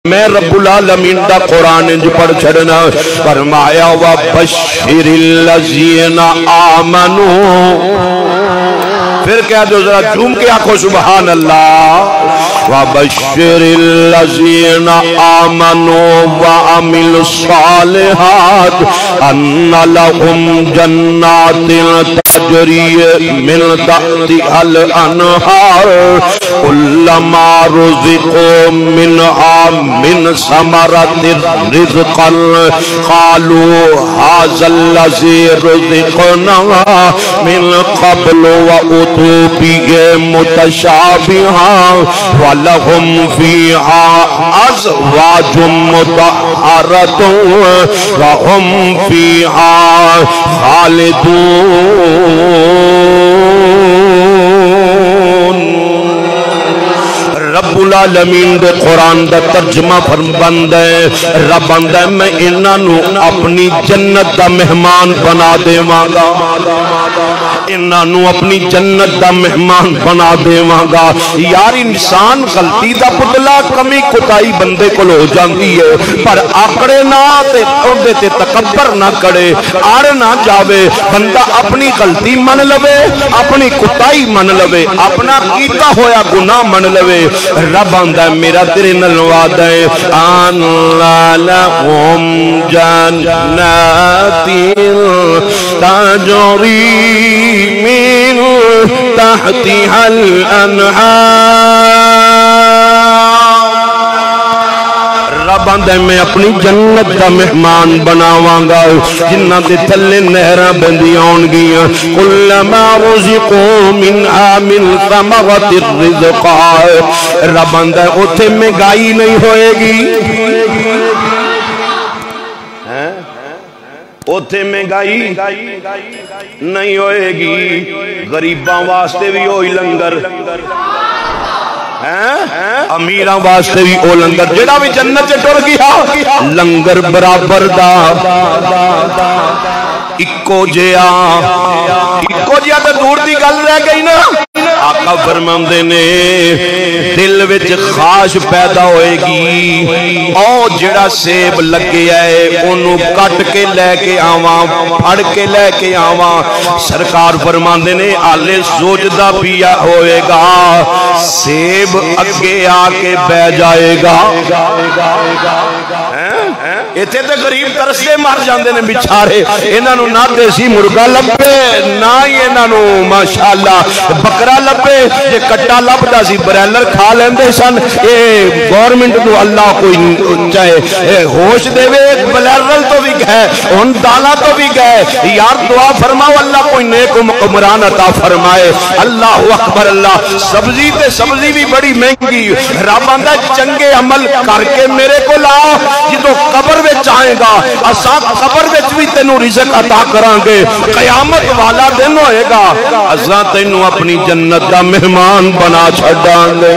میں رب العالمین دا قرآن جو پڑھ چھڑنا فرمایا وَبَشِّرِ الَّذِينَ آمَنُوا پھر کیا جو ذرا جھوم کے آنکھو سبحان اللہ وَبَشِّرِ الَّذِينَ آمَنُوا وَعَمِلُوا الصَّالِحَاتِ أَنَّ لَهُمْ جَنَّاتٍ تَجْرِي مِنْ تَحْتِهَا الْأَنْهَارُ كُلَّمَا رُزِقُوا مِنْهَا من ثمرة رزقا قالوا هذا الذي رزقنا من قبل وأتوا به متشابها ولهم فيها أزواج مطهرة وهم فيها خالدون رب العالمین دے قرآن دا ترجمہ فرماند ہے رب آندا ہے میں انہاں نو اپنی جنت دا مہمان بنا دیواں گا انہاں نو اپنی جنت دا مہمان بنا دیواں گا یار انسان غلطی دا پتلا کمی کوتاہی بندے کول ہو جاندی ہے پر آکڑے نہ تے اودے تے تکبر نہ کرے آڑ نہ جاوے بندہ اپنی غلطی من لوے اپنی کوتاہی من لوے اپنا کیتا ہویا گناہ من لوے رب آندا ہے میرا تیرے نال وعدہ ہے ان لہم جنات تجری من تحتها الانہار رب آندا ہے میں اپنی جنت دا مہمان بناواں گا جنہاں دے تھلے نہراں بندیاں ہون گیاں کلما رزقوا منها من ثمرة الرزق رب آندا ہے اوتھے مہنگائی نہیں ہوئے گی اوتھے مہنگائی نہیں ہوئے گی غریباں واسطے بھی ہوئی لنگر امیران واسطے بھی او لنگر جڑا بھی جنت سے ٹر گیا لنگر برابر دا اکو جیا تے دور دی گل رہ گئی نا آقا فرماندے نے دل وچ خواہش پیدا ہوئے گی او جڑا سیب لگے آئے انہوں کٹ کے لے کے آواں پھڑ کے لے کے آواں سرکار فرماندے نے آلے سوجدہ پیا ہوئے گا سیب اگے آ کے بہ جائے گا ایتھے تے غریب ترسے مار جاندے نے بچارے انہاں نو نہ دیسی مرغا لبے نہ ہی انہاں نو ماشاءاللہ بکرا لبے یہ کٹا لبدا سی برائلر کھا لیندے سن اے گورنمنٹ تو اللہ کوئی چاہے ہوش دے وے بلیرل تو بھی گئے ہن دانا تو بھی گئے یار دعا فرماؤ اللہ کوئی نیک حکمران عطا فرمائے اللہ اکبر اللہ سبزی تے سبزی بھی بڑی مہنگی رب آندا چنگے عمل کر کے میرے کو لا جدوں قبر وچ آئے گا اساں قبر وچ بھی تینوں رزق عطا کران گے قیامت والا دن ہوئے گا اساں تینوں اپنی جنت دا مہمان بنا چھڈاں گے